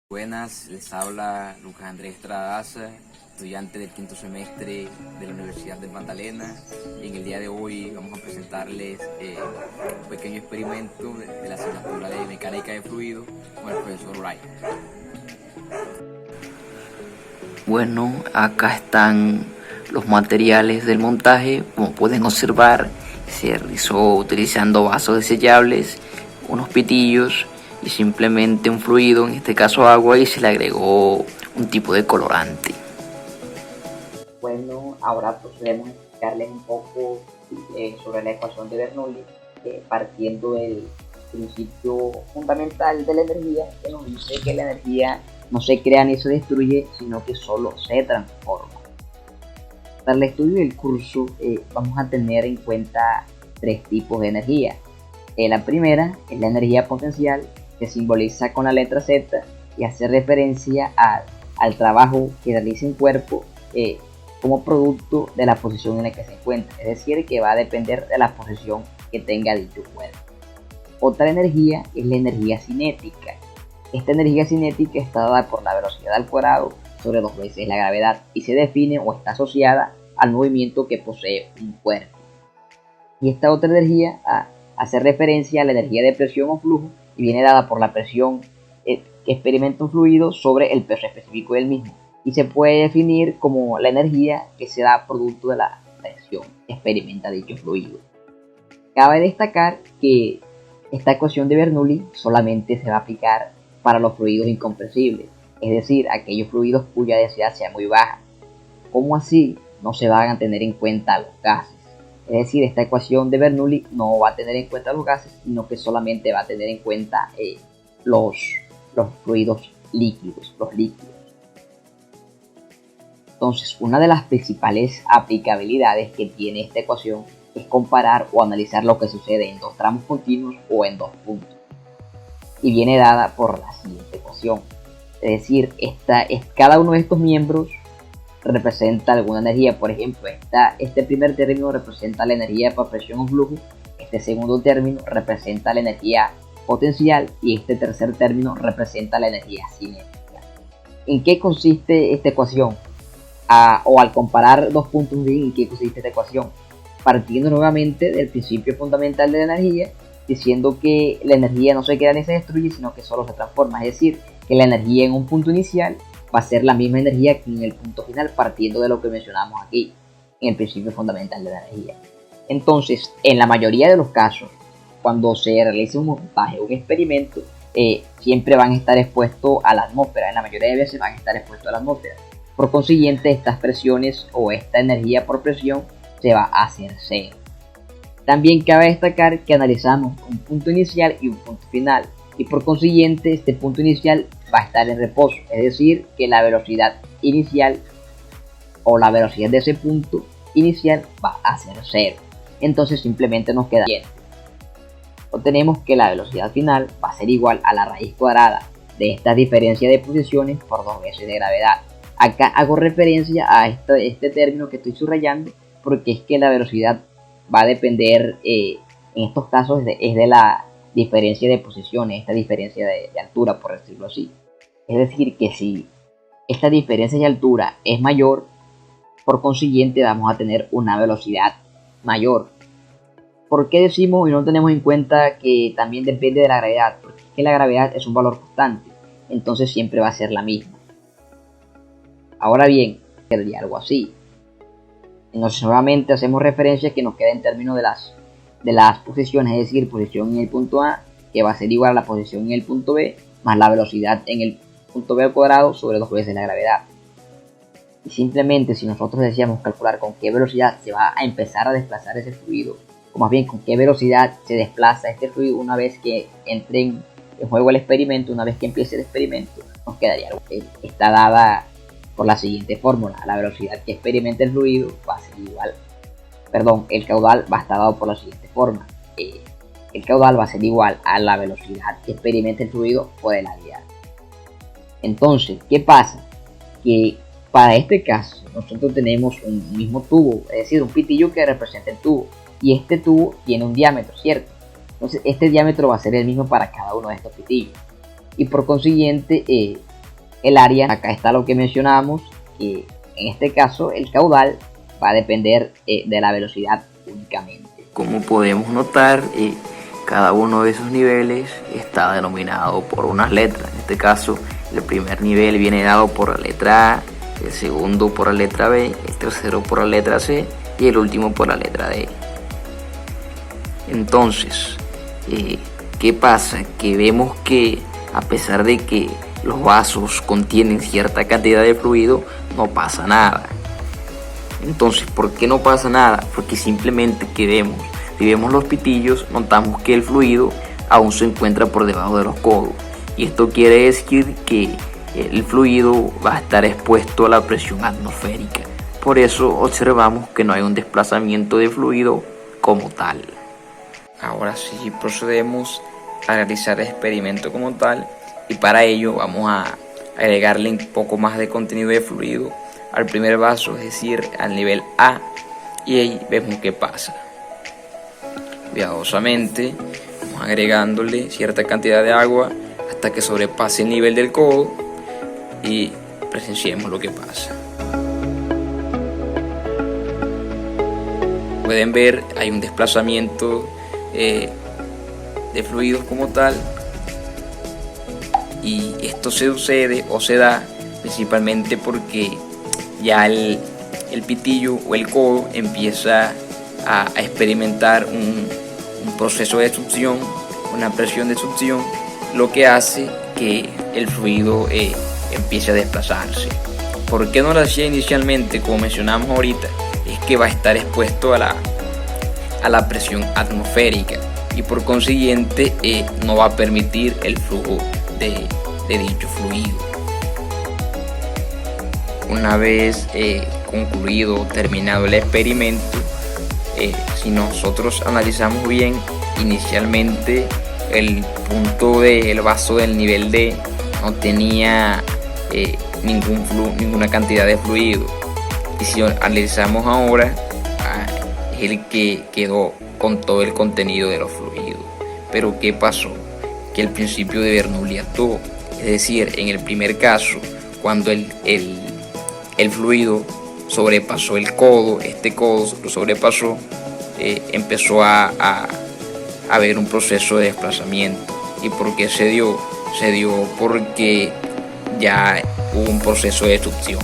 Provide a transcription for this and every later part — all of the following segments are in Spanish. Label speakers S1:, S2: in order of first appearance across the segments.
S1: Buenas, les habla Lucas Andrés Estradaza, estudiante del quinto semestre de la Universidad de Magdalena. Y en el día de hoy vamos a presentarles un pequeño experimento de la asignatura de mecánica de fluidos con el profesor Wright.
S2: Bueno, acá están los materiales del montaje. Como pueden observar, se realizó utilizando vasos desechables, unos pitillos y simplemente un fluido, en este caso agua, y se le agregó un tipo de colorante.
S3: Bueno, ahora procedemos a explicarles un poco sobre la ecuación de Bernoulli, partiendo del principio fundamental de la energía, que nos dice que la energía no se crea ni se destruye, sino que solo se transforma. Para el estudio del curso vamos a tener en cuenta tres tipos de energía. La primera es la energía potencial, que simboliza con la letra Z y hace referencia al trabajo que realiza un cuerpo como producto de la posición en la que se encuentra, es decir, que va a depender de la posición que tenga dicho cuerpo. Otra energía es la energía cinética. Esta energía cinética está dada por la velocidad al cuadrado sobre 2 veces la gravedad y se define o está asociada al movimiento que posee un cuerpo. Y esta otra energía hace referencia a la energía de presión o flujo y viene dada por la presión que experimenta un fluido sobre el peso específico del mismo, y se puede definir como la energía que se da producto de la presión que experimenta dicho fluido. Cabe destacar que esta ecuación de Bernoulli solamente se va a aplicar para los fluidos incompresibles, es decir, aquellos fluidos cuya densidad sea muy baja. ¿Cómo así? No se van a tener en cuenta los gases. Es decir, esta ecuación de Bernoulli no va a tener en cuenta los gases, sino que solamente va a tener en cuenta los fluidos líquidos, los líquidos. Entonces, una de las principales aplicabilidades que tiene esta ecuación es comparar o analizar lo que sucede en dos tramos continuos o en dos puntos. Y viene dada por la siguiente ecuación. Es decir, cada uno de estos miembros representa alguna energía. Por ejemplo, este primer término representa la energía por presión o flujo, este segundo término representa la energía potencial y este tercer término representa la energía cinética. ¿En qué consiste esta ecuación? O al comparar dos puntos bien, ¿en qué consiste esta ecuación? Partiendo nuevamente del principio fundamental de la energía, diciendo que la energía no se crea ni se destruye, sino que solo se transforma. Es decir, que la energía en un punto inicial va a ser la misma energía que en el punto final, partiendo de lo que mencionamos aquí, en el principio fundamental de la energía. Entonces, en la mayoría de los casos, cuando se realiza un montaje o un experimento, siempre van a estar expuestos a la atmósfera. En la mayoría de veces van a estar expuestos a la atmósfera. Por consiguiente, estas presiones o esta energía por presión se va a hacer cero. También cabe destacar que analizamos un punto inicial y un punto final, y por consiguiente este punto inicial va a estar en reposo, es decir, que la velocidad inicial o la velocidad de ese punto inicial va a ser cero. Entonces simplemente nos queda bien. Obtenemos que la velocidad final va a ser igual a la raíz cuadrada de esta diferencia de posiciones por 2 veces de gravedad. Acá hago referencia a este término que estoy subrayando porque es que la velocidad va a depender en estos casos es de la diferencia de posiciones, esta diferencia de altura, por decirlo así. Es decir, que si esta diferencia de altura es mayor, por consiguiente vamos a tener una velocidad mayor. ¿Por qué decimos y no tenemos en cuenta que también depende de la gravedad? Porque es que la gravedad es un valor constante, entonces siempre va a ser la misma. Ahora bien, sería algo así. Entonces nuevamente hacemos referencia que nos queda en términos de las posiciones, es decir, posición en el punto A, que va a ser igual a la posición en el punto B, más la velocidad en el punto B al cuadrado sobre 2 veces la gravedad. Y simplemente si nosotros deseamos calcular con qué velocidad se va a empezar a desplazar ese fluido, o más bien con qué velocidad se desplaza este fluido una vez que entre en juego el experimento, una vez que empiece el experimento, nos quedaría algo que está dada por la siguiente fórmula. La velocidad que experimenta el fluido va a ser igual, el caudal va a estar dado por la siguiente forma. El caudal va a ser igual a la velocidad que experimenta el fluido por el área. Entonces, ¿qué pasa? Que para este caso nosotros tenemos un mismo tubo, es decir, un pitillo que representa el tubo, y este tubo tiene un diámetro, ¿cierto? Entonces este diámetro va a ser el mismo para cada uno de estos pitillos, y por consiguiente el área. Acá está lo que mencionamos, que en este caso el caudal va a depender de la velocidad únicamente.
S2: Como podemos notar, cada uno de esos niveles está denominado por unas letras. En este caso, el primer nivel viene dado por la letra A, el segundo por la letra B, el tercero por la letra C y el último por la letra D. Entonces, ¿qué pasa? Que vemos que a pesar de que los vasos contienen cierta cantidad de fluido, no pasa nada. Entonces, ¿por qué no pasa nada? Porque simplemente si vemos los pitillos, notamos que el fluido aún se encuentra por debajo de los codos. Y esto quiere decir que el fluido va a estar expuesto a la presión atmosférica. Por eso observamos que no hay un desplazamiento de fluido como tal. Ahora sí procedemos a realizar el experimento como tal, y para ello vamos a agregarle un poco más de contenido de fluido al primer vaso, es decir, al nivel A, y ahí vemos qué pasa. Cuidadosamente vamos agregándole cierta cantidad de agua hasta que sobrepase el nivel del codo y presenciemos lo que pasa. Pueden ver, hay un desplazamiento de fluidos como tal, y esto se sucede o se da principalmente porque ya el pitillo o el codo empieza a experimentar un proceso de succión, una presión de succión, lo que hace que el fluido empiece a desplazarse. ¿Por qué no lo hacía inicialmente? Como mencionamos ahorita, es que va a estar expuesto a la presión atmosférica y por consiguiente no va a permitir el flujo de dicho fluido. Una vez concluido, terminado el experimento, si nosotros analizamos bien, inicialmente el punto del vaso del nivel D no tenía ninguna cantidad de fluido, y si analizamos ahora, es el que quedó con todo el contenido de los fluidos. Pero ¿qué pasó? Que el principio de Bernoulli actuó, es decir, en el primer caso, cuando el fluido sobrepasó el codo, este codo lo sobrepasó, empezó a haber un proceso de desplazamiento. ¿Y por qué se dio? Se dio porque ya hubo un proceso de succión.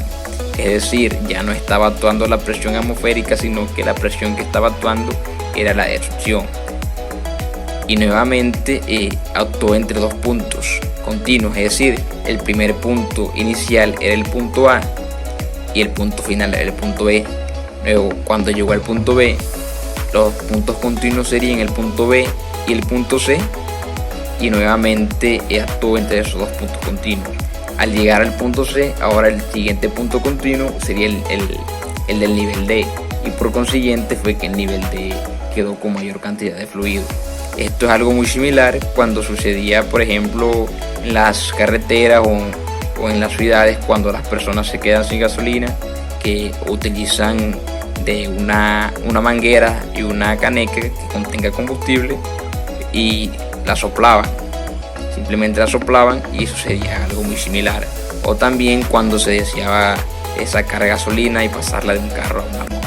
S2: Es decir, ya no estaba actuando la presión atmosférica, sino que la presión que estaba actuando era la de succión. Y nuevamente actuó entre dos puntos continuos, es decir, el primer punto inicial era el punto A y el punto final era el punto B. Luego, cuando llegó al punto B, los puntos continuos serían el punto B y el punto C, y nuevamente actuó entre esos dos puntos continuos. Al llegar al punto C, ahora el siguiente punto continuo sería el del nivel D, y por consiguiente fue que el nivel D quedó con mayor cantidad de fluido. Esto es algo muy similar cuando sucedía, por ejemplo, en las carreteras o en las ciudades, cuando las personas se quedan sin gasolina, que utilizan de una manguera y una caneca que contenga combustible y la soplaban. Simplemente la soplaban y eso sería algo muy similar. O también cuando se deseaba sacar gasolina y pasarla de un carro a una moto.